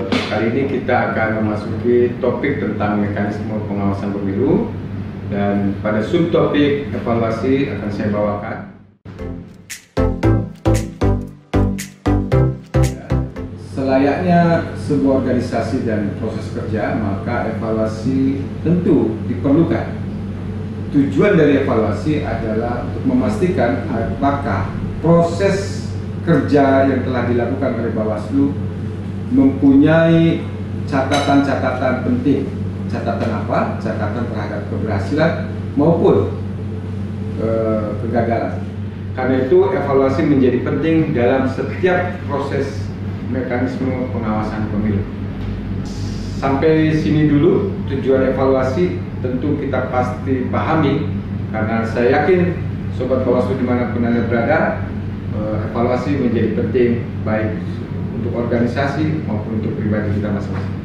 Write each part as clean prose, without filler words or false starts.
Kali ini kita akan memasuki topik tentang mekanisme pengawasan pemilu, dan pada subtopik evaluasi akan saya bawakan. Selayaknya sebuah organisasi dan proses kerja, maka evaluasi tentu diperlukan. Tujuan dari evaluasi adalah untuk memastikan apakah proses kerja yang telah dilakukan oleh Bawaslu mempunyai catatan-catatan penting. Catatan apa? Catatan terhadap keberhasilan maupun kegagalan. Karena itu evaluasi menjadi penting dalam setiap proses mekanisme pengawasan pemilu. Sampai sini dulu tujuan evaluasi tentu kita pasti pahami, karena saya yakin Sobat Bawaslu dimanapun Anda berada, evaluasi menjadi penting baik untuk organisasi maupun untuk pribadi kita masing-masing.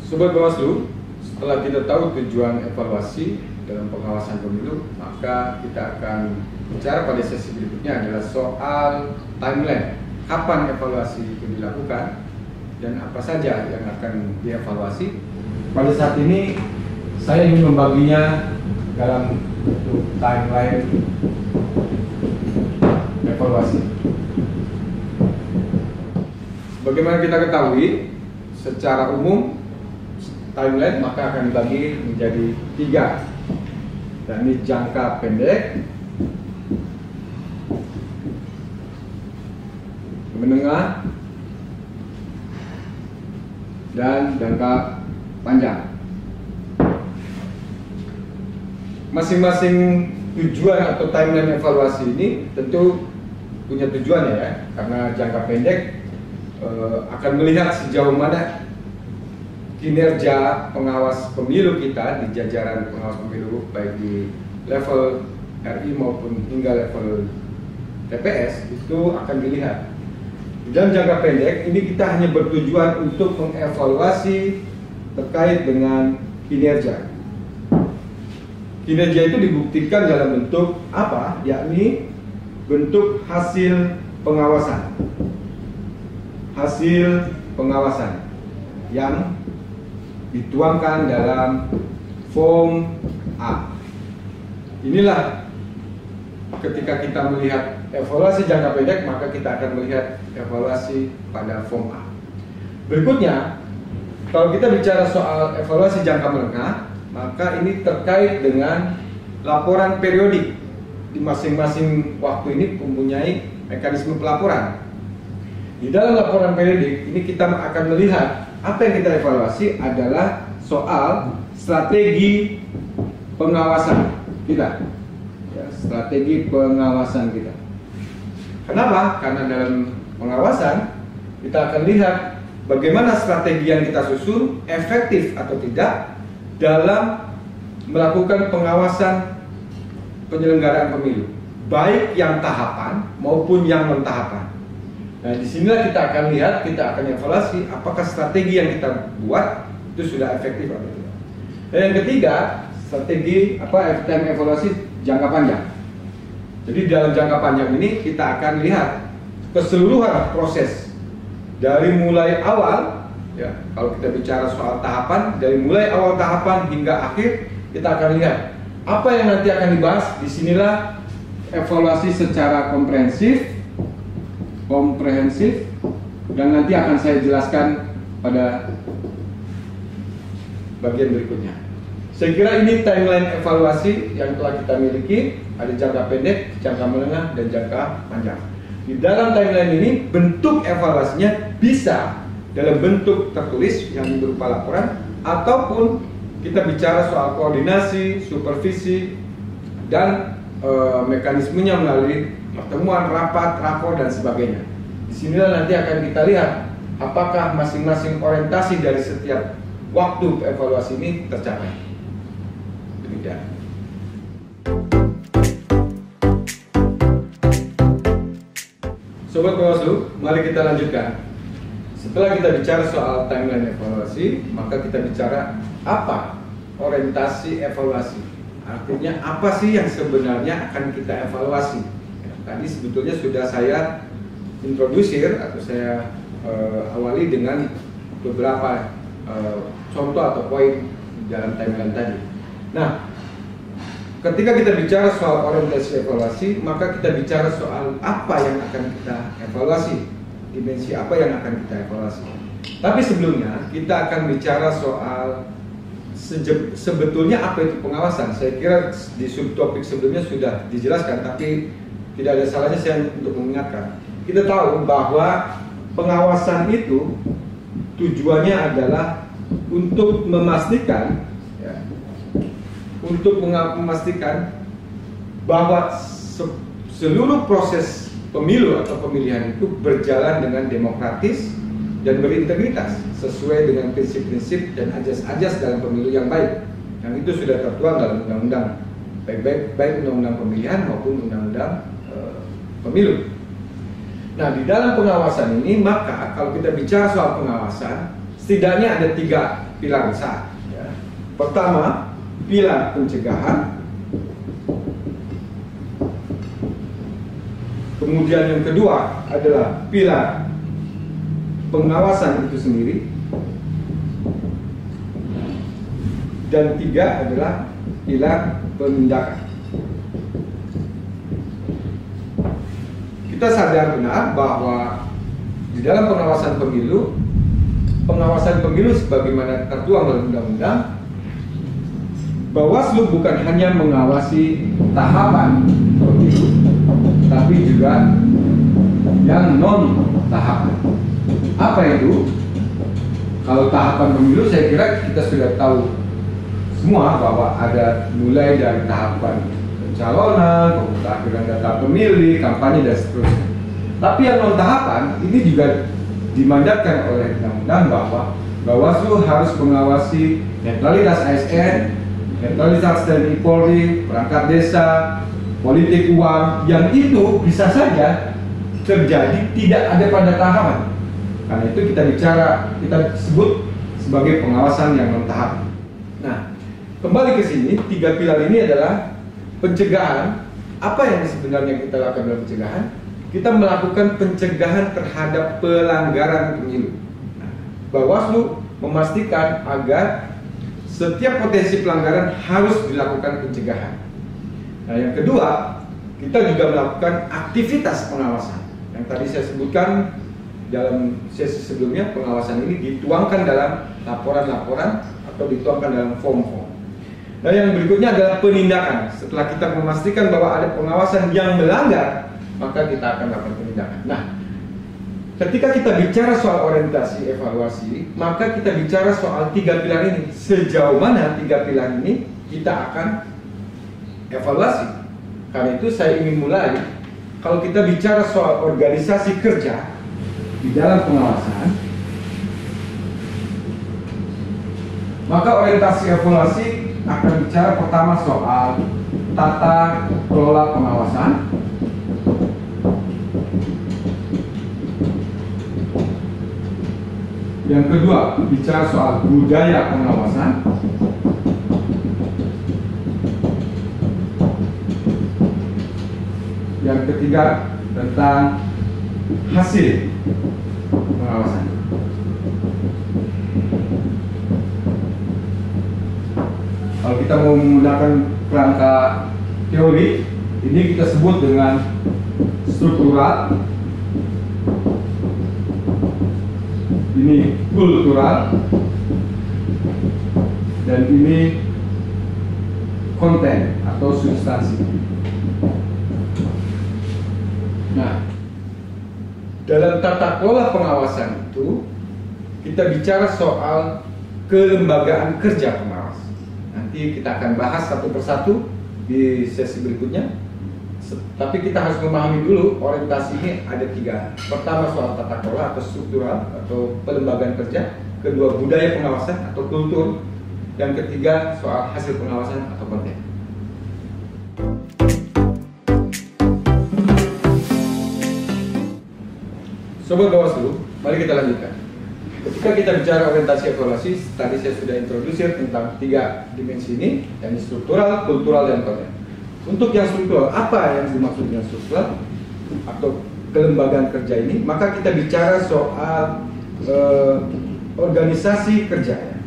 Sobat Bawaslu, setelah kita tahu tujuan evaluasi dalam pengawasan pemilu, maka kita akan bicara pada sesi berikutnya adalah soal timeline. Kapan evaluasi itu dilakukan dan apa saja yang akan dievaluasi. Pada saat ini saya ingin membaginya dalam bentuk timeline evaluasi. Bagaimana kita ketahui, secara umum timeline maka akan dibagi menjadi 3. Dan ini jangka pendek, menengah, dan jangka panjang. Masing-masing tujuan atau timeline evaluasi ini tentu punya tujuan ya, karena jangka pendek akan melihat sejauh mana kinerja pengawas pemilu kita di jajaran pengawas pemilu, baik di level RI maupun hingga level TPS, itu akan dilihat. Dalam jangka pendek ini kita hanya bertujuan untuk mengevaluasi terkait dengan kinerja. Kinerja itu dibuktikan dalam bentuk apa? Yakni bentuk hasil pengawasan. Hasil pengawasan yang dituangkan dalam form A. Inilah ketika kita melihat evaluasi jangka pendek, maka kita akan melihat evaluasi pada form A. Berikutnya, kalau kita bicara soal evaluasi jangka menengah, maka ini terkait dengan laporan periodik. Di masing-masing waktu ini mempunyai mekanisme pelaporan. Di dalam laporan periodik ini kita akan melihat apa yang kita evaluasi adalah soal strategi pengawasan kita. Ya, strategi pengawasan kita. Kenapa? Karena dalam pengawasan kita akan lihat bagaimana strategi yang kita susun efektif atau tidak dalam melakukan pengawasan penyelenggaraan pemilu, baik yang tahapan maupun yang non-tahapan. Nah, disinilah kita akan lihat, kita akan evaluasi apakah strategi yang kita buat itu sudah efektif atau tidak. Dan yang ketiga, strategi evaluasi jangka panjang. Jadi dalam jangka panjang ini kita akan lihat keseluruhan proses dari mulai awal. Ya, kalau kita bicara soal tahapan, dari mulai awal tahapan hingga akhir, kita akan lihat apa yang nanti akan dibahas. Disinilah evaluasi secara komprehensif, dan nanti akan saya jelaskan pada bagian berikutnya. Saya kira ini timeline evaluasi yang telah kita miliki. Ada jangka pendek, jangka menengah, dan jangka panjang. Di dalam timeline ini, bentuk evaluasinya bisa dalam bentuk tertulis yang berupa laporan, ataupun kita bicara soal koordinasi, supervisi, dan mekanismenya melalui pertemuan, rapat, rapor, dan sebagainya. Disinilah nanti akan kita lihat apakah masing-masing orientasi dari setiap waktu evaluasi ini tercapai. Demikian. Sobat Bawaslu, mari kita lanjutkan. Setelah kita bicara soal timeline evaluasi, maka kita bicara apa orientasi evaluasi. Artinya apa sih yang sebenarnya akan kita evaluasi? tadi sebetulnya sudah saya introdusir atau saya awali dengan beberapa contoh atau poin dalam timeline tadi. Nah, ketika kita bicara soal orientasi evaluasi, maka kita bicara soal apa yang akan kita evaluasi, dimensi apa yang akan kita evaluasi. Tapi sebelumnya kita akan bicara soal sebetulnya apa itu pengawasan. Saya kira di subtopik sebelumnya sudah dijelaskan, tapi tidak ada salahnya saya untuk mengingatkan. Kita tahu bahwa pengawasan itu tujuannya adalah untuk memastikan, ya, bahwa seluruh proses pemilu atau pemilihan itu berjalan dengan demokratis dan berintegritas sesuai dengan prinsip-prinsip dan ajas-ajas dalam pemilu yang baik. Yang itu sudah tertuang dalam undang-undang, baik undang-undang pemilihan maupun undang-undang pemilu. Nah, di dalam pengawasan ini, maka kalau kita bicara soal pengawasan, setidaknya ada 3 pilar besar. Ya. Pertama, pilar pencegahan. Kemudian yang kedua adalah pilar pengawasan itu sendiri. Dan 3 adalah pilar penindakan. Kita sadar benar bahwa di dalam pengawasan pemilu sebagaimana tertuang dalam undang-undang, Bawaslu bukan hanya mengawasi tahapan pemilu, tapi juga yang non tahapan. Apa itu? Kalau tahapan pemilu, saya kira kita sudah tahu semua bahwa ada mulai dari tahapan pencalonan, pemutakhiran data pemilih, kampanye dan seterusnya. Tapi yang non tahapan ini juga dimandatkan oleh undang-undang bahwa Bawaslu harus mengawasi netralitas ASN, netralitas TNI Polri, perangkat desa, politik uang, yang itu bisa saja terjadi tidak ada pada tahapan. Karena itu kita sebut sebagai pengawasan yang non tahap. Nah, kembali ke sini, 3 pilar ini adalah pencegahan. Apa yang sebenarnya kita lakukan dalam pencegahan? Kita melakukan pencegahan terhadap pelanggaran pemilu. Nah, Bawaslu memastikan agar setiap potensi pelanggaran harus dilakukan pencegahan. Nah, yang kedua, kita juga melakukan aktivitas pengawasan. Yang tadi saya sebutkan dalam sesi sebelumnya, pengawasan ini dituangkan dalam laporan-laporan atau dituangkan dalam form-form. Nah, yang berikutnya adalah penindakan. Setelah kita memastikan bahwa ada pengawasan yang melanggar, maka kita akan lakukan penindakan. Nah, ketika kita bicara soal orientasi evaluasi, maka kita bicara soal 3 pilar ini. Sejauh mana 3 pilar ini kita akan evaluasi. Karena itu saya ingin mulai, kalau kita bicara soal organisasi kerja di dalam pengawasan, maka orientasi evaluasi akan bicara pertama soal tata kelola pengawasan. Yang kedua, bicara soal budaya pengawasan. Yang ketiga, tentang hasil pengawasan. Kalau kita mau menggunakan kerangka teori, ini kita sebut dengan struktural, ini kultural, dan ini konten atau substansi. Nah, dalam tata kelola pengawasan itu kita bicara soal kelembagaan kerja pengawas. Nanti kita akan bahas satu persatu di sesi berikutnya. Tapi kita harus memahami dulu orientasi ini ada 3. Pertama soal tata kelola atau struktural atau pelembagaan kerja. Kedua budaya pengawasan atau kultur. Yang ketiga soal hasil pengawasan atau konten. Sobat Bawaslu, mari kita lanjutkan. Ketika kita bicara orientasi evaluasi, tadi saya sudah introdusir tentang 3 dimensi ini, yakni struktural, kultural, dan konten. Untuk yang struktural, apa yang dimaksud dengan struktural? atau kelembagaan kerja ini, maka kita bicara soal organisasi kerja.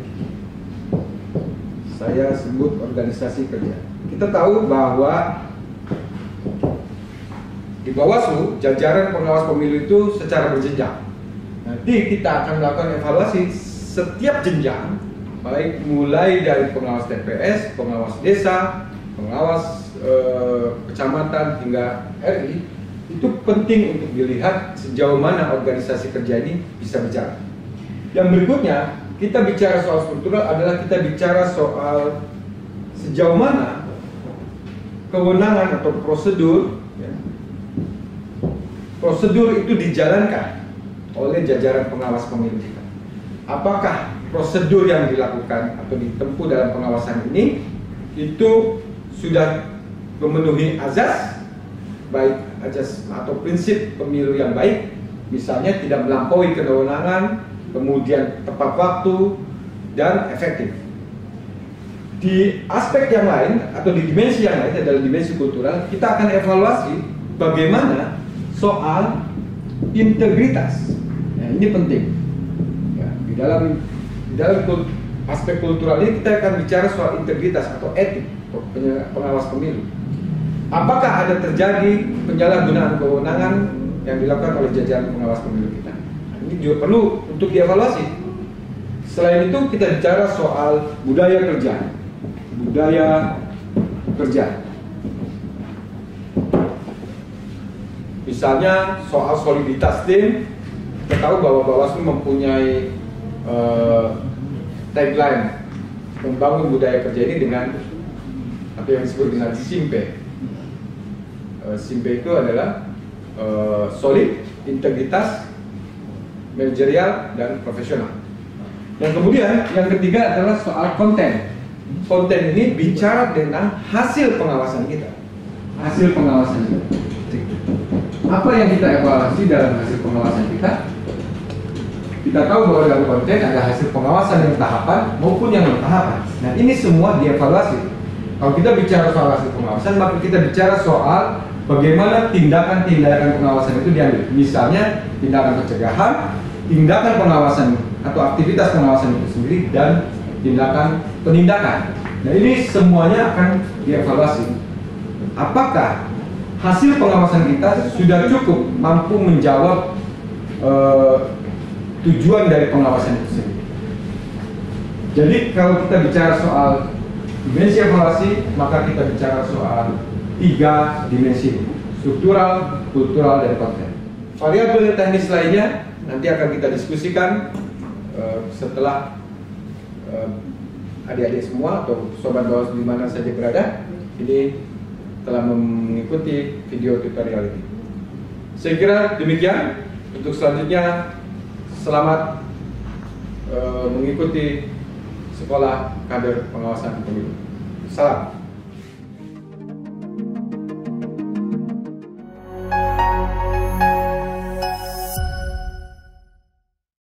Saya sebut organisasi kerja. Kita tahu bahwa di Bawaslu, jajaran pengawas pemilu itu secara berjenjang. Nanti kita akan melakukan evaluasi setiap jenjang, baik mulai dari pengawas TPS, pengawas desa, pengawas kecamatan hingga RI. Itu penting untuk dilihat sejauh mana organisasi kerja ini bisa berjalan. Yang berikutnya, kita bicara soal struktural adalah kita bicara soal sejauh mana kewenangan atau prosedur, ya, prosedur itu dijalankan oleh jajaran pengawas pemilu kita. Apakah prosedur yang dilakukan atau ditempuh dalam pengawasan ini itu sudah memenuhi azas, baik azas atau prinsip pemilu yang baik, misalnya tidak melampaui kewenangan, kemudian tepat waktu, dan efektif. Di aspek yang lain atau di dimensi yang lain adalah dimensi kultural, kita akan evaluasi bagaimana soal integritas. Nah, ini penting. Ya, di dalam aspek kultural ini kita akan bicara soal integritas atau etik pengawas pemilu. Apakah ada terjadi penyalahgunaan kewenangan yang dilakukan oleh jajaran pengawas pemilu kita? Ini juga perlu untuk dievaluasi. Selain itu kita bicara soal budaya kerja. Budaya kerja. Misalnya soal soliditas tim, kita tahu bahwa Bawaslu mempunyai tagline membangun budaya kerja ini dengan apa yang disebut dengan SIMPE. SIMPE itu adalah solid, integritas, manajerial, dan profesional. Dan kemudian yang ketiga adalah soal konten. Konten ini bicara tentang hasil pengawasan kita. Hasil pengawasan kita. Apa yang kita evaluasi dalam hasil pengawasan kita? Kita tahu bahwa dalam konten ada hasil pengawasan yang tahapan maupun yang non-tahapan. Nah, ini semua dievaluasi. Kalau kita bicara soal hasil pengawasan, maka kita bicara soal bagaimana tindakan-tindakan pengawasan itu diambil. Misalnya tindakan pencegahan, tindakan pengawasan atau aktivitas pengawasan itu sendiri, dan tindakan penindakan. Nah, ini semuanya akan dievaluasi. Apakah hasil pengawasan kita sudah cukup mampu menjawab tujuan dari pengawasan itu sendiri. Jadi kalau kita bicara soal dimensi evaluasi, maka kita bicara soal 3 dimensi: struktural, kultural, dan konten. Variabel teknis lainnya nanti akan kita diskusikan setelah adik-adik semua atau sobat Bawaslu di mana saja berada ini telah mengikuti video tutorial ini. Saya kira demikian. Untuk selanjutnya, selamat mengikuti sekolah kader pengawasan pemilu. Salam.